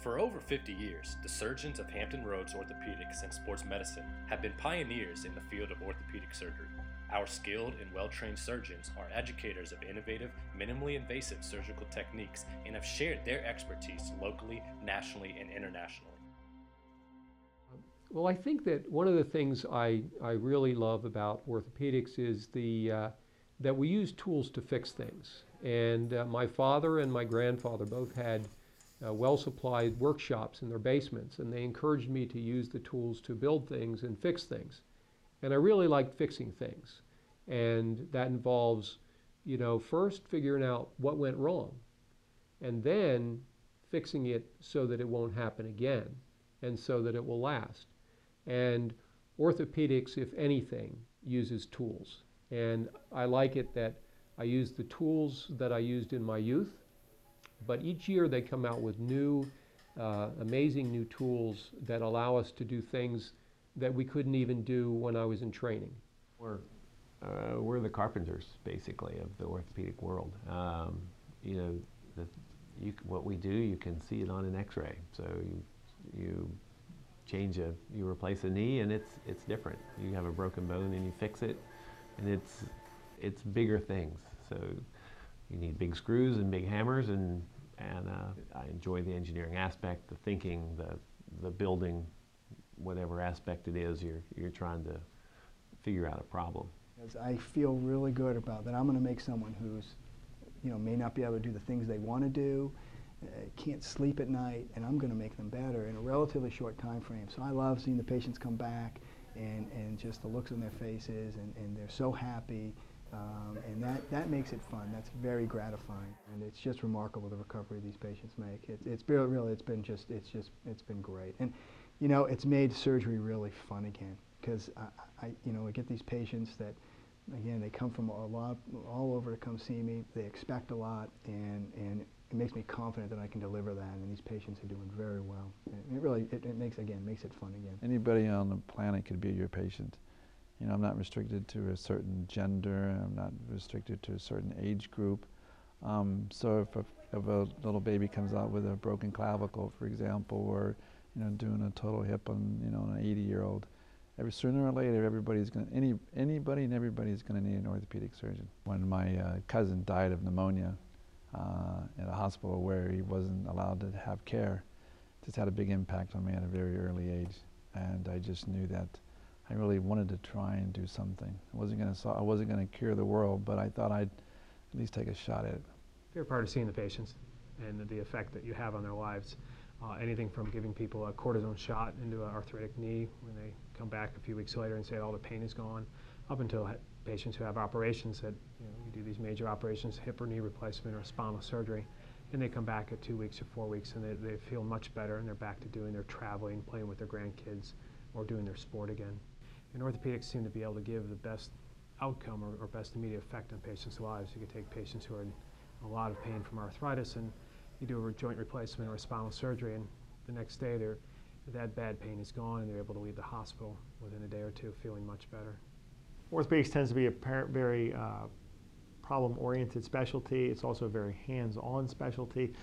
For over 50 years, the surgeons of Hampton Roads Orthopaedics and Sports Medicine have been pioneers in the field of orthopedic surgery. Our skilled and well-trained surgeons are educators of innovative, minimally invasive surgical techniques and have shared their expertise locally, nationally, and internationally. Well, I think that one of the things I really love about orthopedics is that we use tools to fix things. And my father and my grandfather both had well-supplied workshops in their basements, and they encouraged me to use the tools to build things and fix things. And I really liked fixing things. And that involves, first figuring out what went wrong, and then fixing it so that it won't happen again, and so that it will last. And orthopedics, if anything, uses tools. And I like it that I use the tools that I used in my youth, but each year they come out with new, amazing new tools that allow us to do things that we couldn't even do when I was in training. We're the carpenters, basically, of the orthopedic world. What we do, you can see it on an X-ray. So you replace a knee, and it's different. You have a broken bone, and you fix it, and it's bigger things. So you need big screws and big hammers, and I enjoy the engineering aspect, the thinking, the building, whatever aspect it is you're trying to figure out a problem. I feel really good about that. I'm going to make someone who's, may not be able to do the things they want to do, can't sleep at night, and I'm going to make them better in a relatively short time frame. So I love seeing the patients come back and just the looks on their faces, and they're so happy. And that makes it fun. That's very gratifying, and it's just remarkable the recovery these patients make. It's been great, and it's made surgery really fun again, because I get these patients that, again, they come from all over to come see me. They expect a lot, and it makes me confident that I can deliver that, and these patients are doing very well. And it makes it fun again. Anybody on the planet could be your patient. I'm not restricted to a certain gender. I'm not restricted to a certain age group. So if a little baby comes out with a broken clavicle, for example, or doing a total hip on an 80-year-old, sooner or later anybody and everybody is going to need an orthopedic surgeon. When my cousin died of pneumonia in a hospital where he wasn't allowed to have care, it just had a big impact on me at a very early age, and I just knew that I really wanted to try and do something. I wasn't going to cure the world, but I thought I'd at least take a shot at it. Favorite part of seeing the patients and the effect that you have on their lives. Anything from giving people a cortisone shot into an arthritic knee when they come back a few weeks later and say all the pain is gone, up until patients who have operations that, you do these major operations, hip or knee replacement or spinal surgery, and they come back at 2 weeks or 4 weeks and they feel much better, and they're back to doing their traveling, playing with their grandkids, or doing their sport again. And orthopedics seem to be able to give the best outcome or best immediate effect on patients' lives. You can take patients who are in a lot of pain from arthritis, and you do a joint replacement or a spinal surgery, and the next day that bad pain is gone, and they're able to leave the hospital within a day or two feeling much better. Orthopedics tends to be a very problem-oriented specialty. It's also a very hands-on specialty.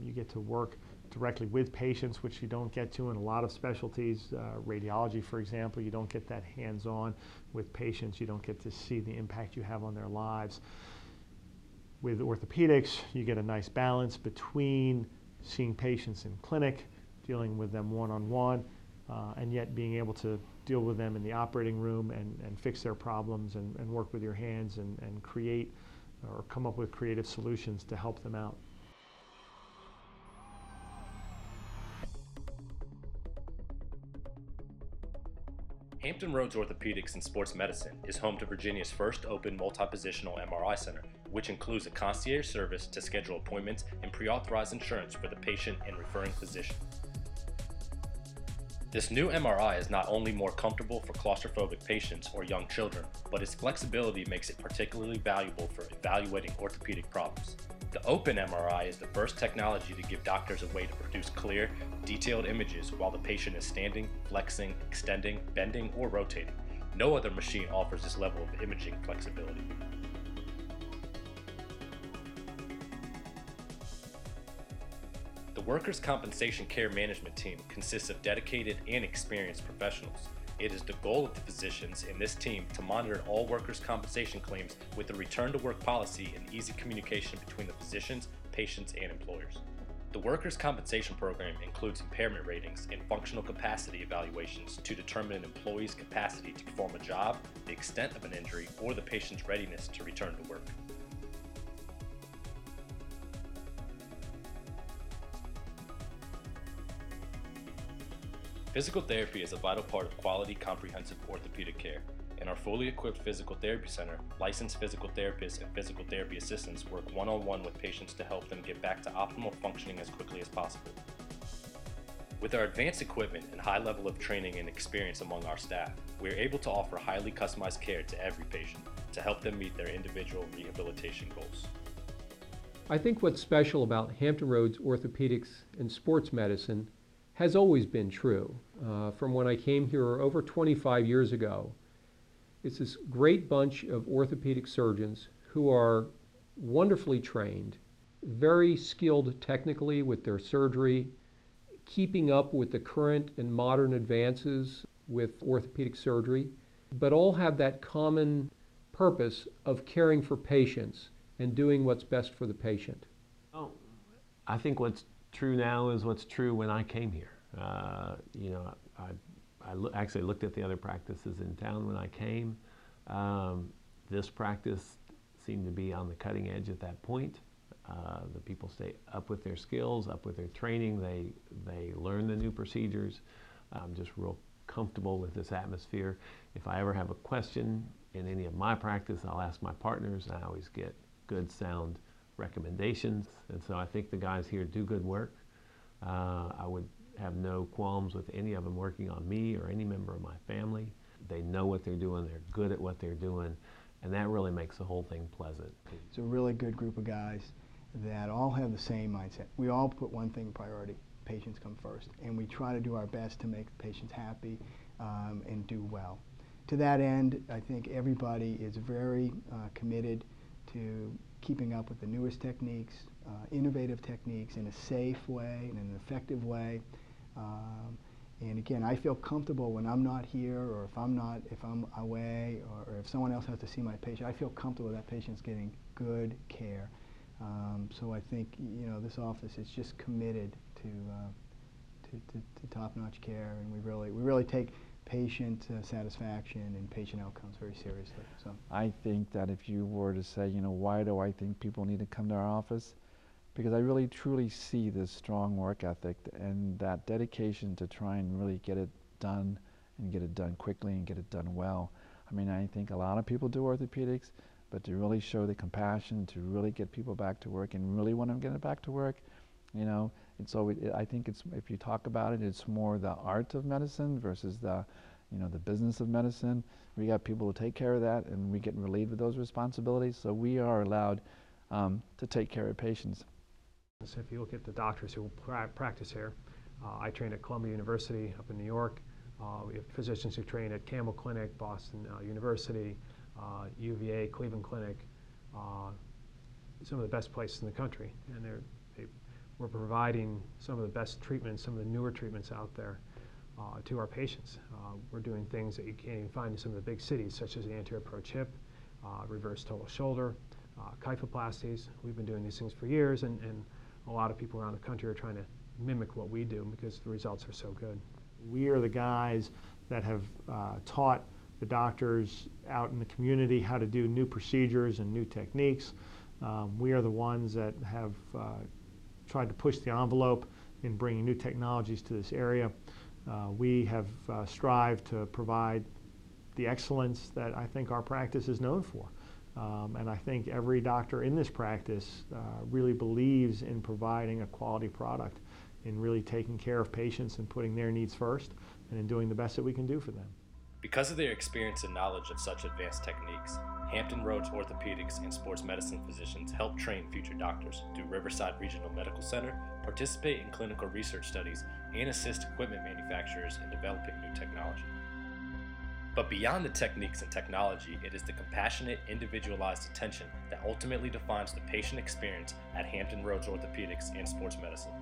You get to work directly with patients, which you don't get to in a lot of specialties. Radiology, for example, you don't get that hands-on with patients. You don't get to see the impact you have on their lives. With orthopedics, you get a nice balance between seeing patients in clinic, dealing with them one-on-one, and yet being able to deal with them in the operating room and fix their problems and work with your hands and create or come up with creative solutions to help them out. Hampton Roads Orthopaedics and Sports Medicine is home to Virginia's first open multi-positional MRI center, which includes a concierge service to schedule appointments and pre-authorize insurance for the patient and referring physician. This new MRI is not only more comfortable for claustrophobic patients or young children, but its flexibility makes it particularly valuable for evaluating orthopedic problems. The open MRI is the first technology to give doctors a way to produce clear, detailed images while the patient is standing, flexing, extending, bending, or rotating. No other machine offers this level of imaging flexibility. The The workers' compensation care management team consists of dedicated and experienced professionals. It is the goal of the physicians in this team to monitor all workers' compensation claims with a return-to-work policy and easy communication between the physicians, patients, and employers. The workers' compensation program includes impairment ratings and functional capacity evaluations to determine an employee's capacity to perform a job, the extent of an injury, or the patient's readiness to return to work. Physical therapy is a vital part of quality, comprehensive orthopedic care. In our fully equipped physical therapy center, licensed physical therapists and physical therapy assistants work one-on-one with patients to help them get back to optimal functioning as quickly as possible. With our advanced equipment and high level of training and experience among our staff, we are able to offer highly customized care to every patient to help them meet their individual rehabilitation goals. I think what's special about Hampton Roads Orthopaedics and Sports Medicine has always been true. From when I came here over 25 years ago, it's this great bunch of orthopedic surgeons who are wonderfully trained, very skilled technically with their surgery, keeping up with the current and modern advances with orthopedic surgery, but all have that common purpose of caring for patients and doing what's best for the patient. Oh, I think what's true now is what's true when I came here. I actually looked at the other practices in town when I came. This practice seemed to be on the cutting edge at that point. The people stay up with their skills, up with their training. They learn the new procedures. I'm just real comfortable with this atmosphere. If I ever have a question in any of my practice, I'll ask my partners. I always get good, sound recommendations. And so I think the guys here do good work. I would have no qualms with any of them working on me or any member of my family. They know what they're doing, they're good at what they're doing, and that really makes the whole thing pleasant. It's a really good group of guys that all have the same mindset. We all put one thing priority: patients come first, and we try to do our best to make the patients happy and do well. To that end, I think everybody is very committed to keeping up with the newest techniques, innovative techniques in a safe way and in an effective way. And again, I feel comfortable when I'm not here, or if I'm away, or if someone else has to see my patient, I feel comfortable that patient's getting good care. So I think, this office is just committed to top-notch care, and we really take patient satisfaction and patient outcomes very seriously. So I think that if you were to say, why do I think people need to come to our office? Because I really truly see this strong work ethic and that dedication to try and really get it done and get it done quickly and get it done well. I mean, I think a lot of people do orthopedics, but to really show the compassion, to really get people back to work and really want them to get back to work, it's always, I think it's, if you talk about it, it's more the art of medicine versus the business of medicine. We got people to take care of that, and we get relieved of those responsibilities, so we are allowed to take care of patients. So if you look at the doctors who practice here, I trained at Columbia University up in New York. We have physicians who train at Campbell Clinic, Boston University, UVA, Cleveland Clinic, some of the best places in the country. And we're providing some of the best treatments, some of the newer treatments out there to our patients. We're doing things that you can't even find in some of the big cities, such as the anterior approach hip, reverse total shoulder, kyphoplasties. We've been doing these things for years, and a lot of people around the country are trying to mimic what we do because the results are so good. We are the guys that have taught the doctors out in the community how to do new procedures and new techniques. We are the ones that have tried to push the envelope in bringing new technologies to this area. We have strived to provide the excellence that I think our practice is known for. And I think every doctor in this practice really believes in providing a quality product, in really taking care of patients and putting their needs first, and in doing the best that we can do for them. Because of their experience and knowledge of such advanced techniques, Hampton Roads Orthopaedics and Sports Medicine physicians help train future doctors through Riverside Regional Medical Center, participate in clinical research studies, and assist equipment manufacturers in developing new technology. But beyond the techniques and technology, it is the compassionate, individualized attention that ultimately defines the patient experience at Hampton Roads Orthopaedics and Sports Medicine.